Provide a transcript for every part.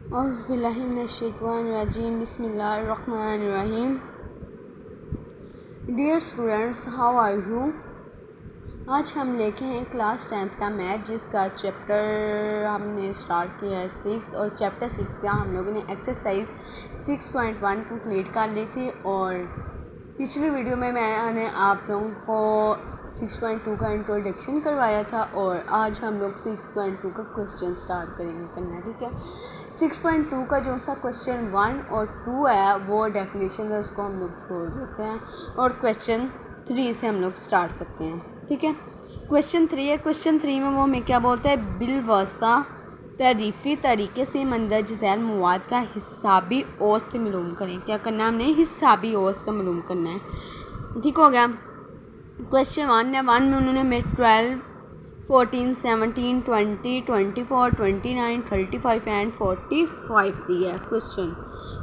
औज़ुबिल्लाहिमिनश्शैतानिर्रजीम बिस्मिल्लाहिर्रहमानिर्रहीम। Dear students, how are you. आज हम लेके हैं क्लास 10th का मैथ, जिसका चैप्टर हमने स्टार्ट किया है 6 और चैप्टर 6 का हम लोगों ने एक्सरसाइज 6.1 कंप्लीट कर ली थी। और पिछली वीडियो में मैंने आप लोगों को 6.2 का इंट्रोडक्शन करवाया था और आज हम लोग 6.2 का क्वेश्चन स्टार्ट करेंगे करना, ठीक है। 6.2 का जो सा क्वेश्चन 1 और 2 है वो डेफिनेशन है, उसको हम लोग छोड़ देते हैं और क्वेश्चन 3 से हम लोग स्टार्ट करते हैं, ठीक है। क्वेश्चन 3 है। क्वेश्चन 3 में वो हमें क्या बोलता है, बिल वास्ता तारीफ़ी तरीके से मंदरज झैल मवाद का हिसाबी औसत मालूम करें। क्या करना है, हमने हिसाबी औसत मालूम करना है, ठीक हो गया। क्वेश्चन 1 है। 1 में उन्होंने हमें 12, 14, 17, 20, 24, 29, 35 एंड 45 दिया है क्वेश्चन,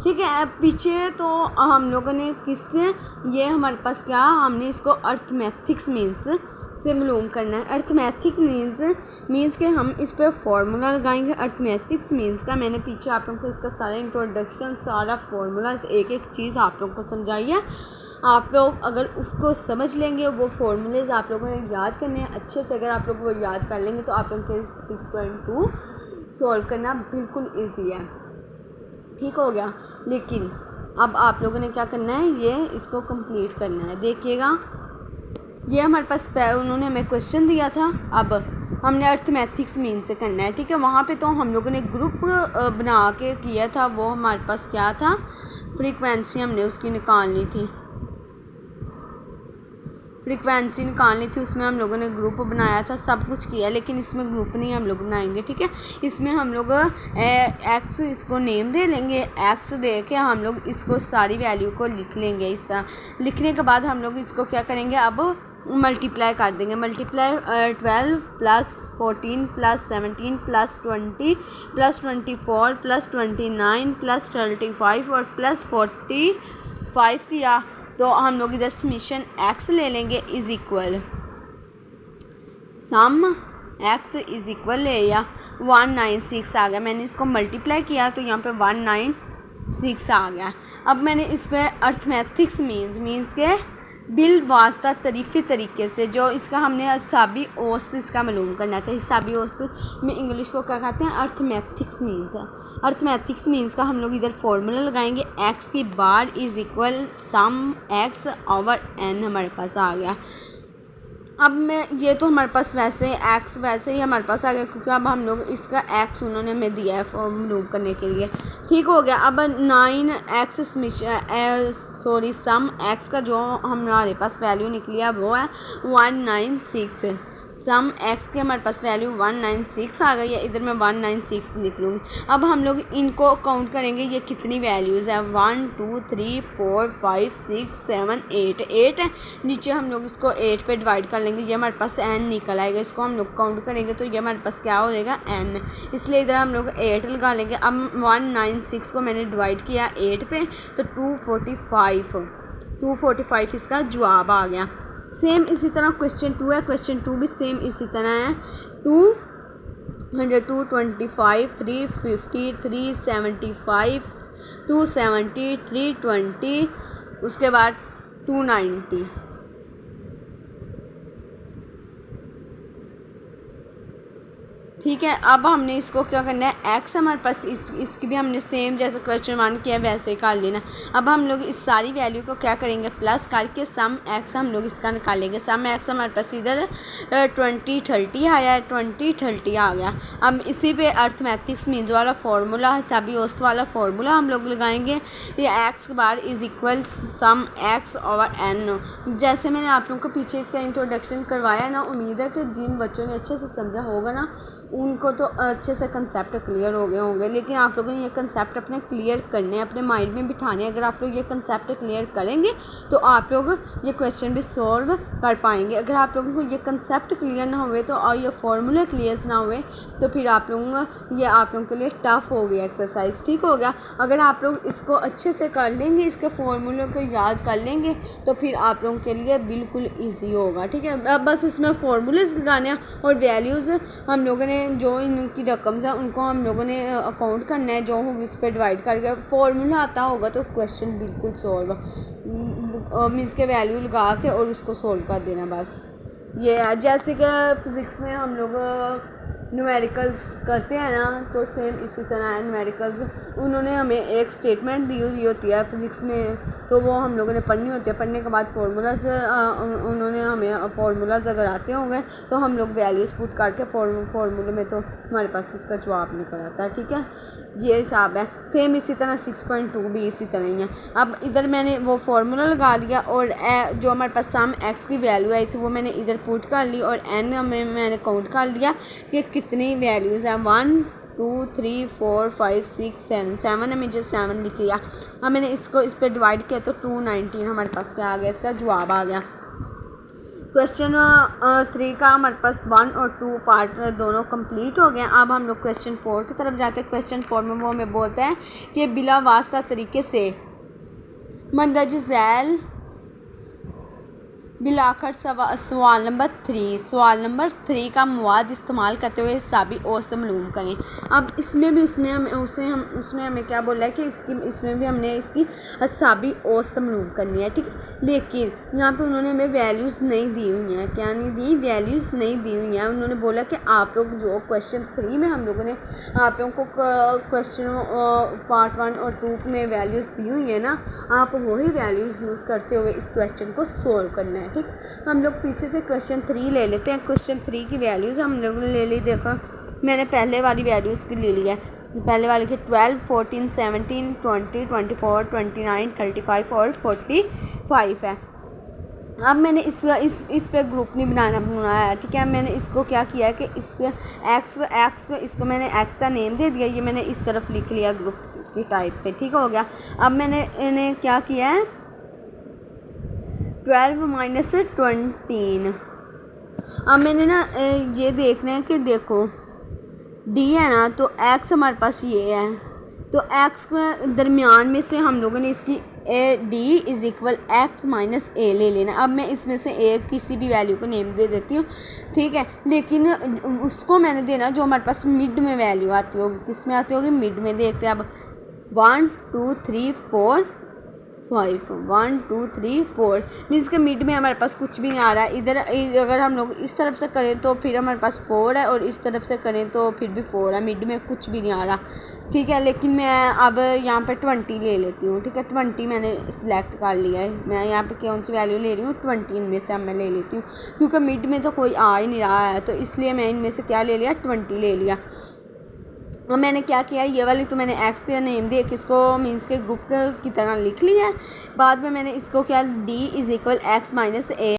ठीक है। अब पीछे तो हम लोगों ने किससे, ये हमारे पास क्या, हमने इसको अर्थमेटिक्स मीन्स से मालूम करना है। अर्थमेटिक मीन्स के हम इस पर फॉर्मूला लगाएंगे। अर्थमेटिक्स मीन्स का मैंने पीछे आप लोगों को इसका सारा इंट्रोडक्शन, सारा फार्मूला, एक एक चीज़ आप लोगों को समझाई है। आप लोग अगर उसको समझ लेंगे, वो फार्मूलेज आप लोगों ने याद करने हैं अच्छे से, अगर आप लोग वो याद कर लेंगे तो आप लोगों के 6.2 सॉल्व करना बिल्कुल ईजी है, ठीक हो गया। लेकिन अब आप लोगों ने क्या करना है, ये इसको कंप्लीट करना है। देखिएगा, ये हमारे पास उन्होंने हमें क्वेश्चन दिया था, अब हमने अर्थमेटिक्स मीन से करना है, ठीक है। वहाँ पे तो हम लोगों ने ग्रुप बना के किया था, वो हमारे पास क्या था, फ्रीक्वेंसी हमने उसकी निकालनी थी, फ्रीक्वेंसी निकालनी थी। उसमें हम लोगों ने ग्रुप बनाया था, सब कुछ किया, लेकिन इसमें ग्रुप नहीं हम लोग बनाएंगे, ठीक है। इसमें हम लोग एक्स इसको नेम दे लेंगे, एक्स दे के हम लोग इसको सारी वैल्यू को लिख लेंगे। इस तरह लिखने के बाद हम लोग इसको क्या करेंगे, अब मल्टीप्लाई कर देंगे। Multiply 12 plus 14 plus 17 plus 20 plus 24 plus 29 plus 35 और प्लस 45 किया तो हम लोग इधर समीशन एक्स ले लेंगे is equal sum x is equal ले या 196 आ गया। मैंने इसको मल्टीप्लाई किया तो यहाँ पे 196 आ गया। अब मैंने इस पर अर्थमेटिक्स मीन्स के बिल वास्ता तरीफ़ी तरीके से जो इसका हमने हिसाबी औसत इसका मालूम करना था। हिसाबी औसत में इंग्लिश को क्या कहते हैं, अर्थमेटिक्स मीन्स है। अर्थमेटिक्स मीन्स का हम लोग इधर फॉर्मूला लगाएंगे, एक्स की bar is equal sum X over N हमारे पास आ गया। अब मैं ये तो हमारे पास वैसे एक्स वैसे ही हमारे पास आ गया, क्योंकि अब हम लोग इसका एक्स उन्होंने हमें दिया है मालूम करने के लिए, ठीक हो गया। अब 9x सम एक्स का जो हमारे पास वैल्यू निकली है वो है 196। सम एक्स की हमारे पास वैल्यू 196 आ गई है, इधर मैं 196 लिख लूँगी। अब हम लोग इनको काउंट करेंगे, ये कितनी वैल्यूज़ है, 1 2 3 4 5 6 7 8 है। नीचे हम लोग इसको 8 पे डिवाइड कर लेंगे, ये हमारे पास n निकल आएगा। इसको हम लोग काउंट करेंगे तो ये हमारे पास क्या हो जाएगा, n, इसलिए इधर हम लोग 8 लगा लेंगे। अब 196 को मैंने डिवाइड किया 8 पे तो 245 इसका जवाब आ गया। सेम इसी तरह क्वेश्चन 2 है, क्वेश्चन 2 भी सेम इसी तरह है। 225 350 375 270 320 उसके बाद 290, ठीक है। अब हमने इसको क्या करना है, एक्स हमारे पास इसकी भी हमने सेम जैसे क्वेश्चन 1 किया वैसे ही कर लेना। अब हम लोग इस सारी वैल्यू को क्या करेंगे, प्लस करके सम एक्स हम लोग इसका निकालेंगे। सम एक्स हमारे पास इधर 2030 आया है, 2030 आ गया। अब इसी पे अर्थमेटिक्स मीन्स वाला फार्मूला, हिसाबी औसत वाला फार्मूला हम लोग लगाएंगे। ये X bar is equal sum X over N. जैसे मैंने आप लोगों को पीछे इसका इंट्रोडक्शन करवाया ना, उम्मीद है कि जिन बच्चों ने अच्छे से समझा होगा ना, उनको तो अच्छे से कंसेप्ट क्लियर हो गए होंगे। लेकिन आप लोगों ने ये कंसेप्ट अपने क्लियर करने हैं, अपने माइंड में बिठाने हैं। अगर आप लोग ये कंसेप्ट क्लियर करेंगे तो आप लोग ये क्वेश्चन भी सॉल्व कर पाएंगे। अगर आप लोगों को ये कंसेप्ट क्लियर ना हुए तो और ये फार्मूले क्लियर ना हुए तो फिर आप लोगों ये आप लोगों के लिए टफ हो गया एक्सरसाइज, ठीक हो गया। अगर आप लोग इसको अच्छे से कर लेंगे, इसके फार्मूले को याद कर लेंगे तो फिर आप लोगों के लिए बिल्कुल ईजी होगा, ठीक है। अब बस इसमें फार्मूलेज लगाने और वैल्यूज़ हम लोगों ने में जो इनकी रकम है उनको हम लोगों ने अकाउंट करना है, जो होगी उस पर डिवाइड करके फॉर्मूला आता होगा तो क्वेश्चन बिल्कुल सॉल्व मीन्स के वैल्यू लगा के और उसको सॉल्व कर देना बस। ये है जैसे कि फ़िज़िक्स में हम लोग न्यूमेरिकल्स करते हैं ना, तो सेम इसी तरह है न्यूमेरिकल्स। उन्होंने हमें एक स्टेटमेंट दी हुई होती है फ़िज़िक्स में, तो वो हम लोगों ने पढ़नी होती है। पढ़ने के बाद फार्मूलाज उन्होंने हमें फार्मूलाज अगर आते होंगे तो हम लोग वैल्यूज़ पुट करके फार्मूले में तो हमारे पास उसका जवाब निकल आता है। ठीक है, ये हिसाब है। सेम इसी तरह 6.2 भी इसी तरह ही है। अब इधर मैंने वो फार्मूला लगा लिया और जो हमारे पास सम एक्स की वैल्यू आई थी वो मैंने इधर पुट कर ली और एन में मैंने काउंट कर लिया कि कितनी वैल्यूज़ हैं। 1 2 3 4 5 6 7 7 है, मुझे 7 लिख लिया। अब मैंने इसको इस पर डिवाइड किया तो 219 हमारे पास क्या आ गया, इसका जवाब आ गया। क्वेश्चन 3 का हमारे पास 1 और 2 पार्ट दोनों कंप्लीट हो गए। अब हम लोग क्वेश्चन 4 की तरफ जाते हैं। क्वेश्चन 4 में वो हमें बोलता है कि बिला वास्ता तरीके से मंदरज झैल बिलाखर सवाल नंबर 3 का मवाद इस्तेमाल करते हुए हिसाबी औसत मालूम करें। अब इसमें भी उसने हमें क्या बोला है कि इसमें भी हमने इसकी हिसाबी औसत मालूम करनी है। ठीक है, लेकिन यहाँ पे उन्होंने हमें वैल्यूज़ नहीं दी हुई हैं। क्या नहीं दी? वैल्यूज़ नहीं दी हुई हैं। उन्होंने बोला कि आप लोग जो क्वेश्चन 3 में हम लोगों ने आप लोगों को क्वेश्चन पार्ट 1 और 2 में वैल्यूज़ दी हुई है ना, आप वही वैल्यूज़ यूज़ करते हुए इस क्वेश्चन को सोल्व करना है। ठीक, हम लोग पीछे से क्वेश्चन 3 ले लेते हैं। क्वेश्चन 3 की वैल्यूज़ हम लोगों ने ले ली। देखो मैंने पहले वाली वैल्यूज़ की ले ली है। पहले वाले के 12 14 17 20 24 29 35 और 45 है। अब मैंने इस पे ग्रुप नहीं बनाया है। ठीक है, मैंने इसको क्या किया है कि इस एक्स को इसको मैंने एक्स का नेम दे दिया। ये मैंने इस तरफ लिख लिया ग्रुप की टाइप पे। ठीक हो गया। अब मैंने इन्हें क्या किया है 12 माइनस 20। अब मैंने ना ये देखना है कि देखो डी है ना, तो एक्स हमारे पास ये है, तो एक्स के दरमियान में से हम लोगों ने इसकी A D is equal X minus A ले लेना। अब मैं इसमें से ए किसी भी वैल्यू को नेम दे देती हूँ। ठीक है, लेकिन उसको मैंने देना जो हमारे पास मिड में वैल्यू आती होगी। किस में आती होगी? मिड में। देखते हैं अब 1 2 3 4 5 1 2 3 4 मीन्स के मिड में हमारे पास कुछ भी नहीं आ रहा है। इधर अगर हम लोग इस तरफ से करें तो फिर हमारे पास 4 है और इस तरफ से करें तो फिर भी 4 है। मिड में कुछ भी नहीं आ रहा। ठीक है, लेकिन मैं अब यहाँ पर 20 ले लेती हूँ। ठीक है, 20 मैंने सिलेक्ट कर लिया है। मैं यहाँ पे कौन सी वैल्यू ले रही हूँ? 20 इनमें से अब मैं ले लेती हूँ, क्योंकि मिड में तो कोई आ ही नहीं रहा है, तो इसलिए मैं इनमें से क्या ले लिया? 20 ले लिया। और मैंने क्या किया, ये वाली तो मैंने एक्स का नेम दे के इसको मीन्स के ग्रुप की तरह लिख लिया है। बाद में मैंने इसको क्या D is equal X minus A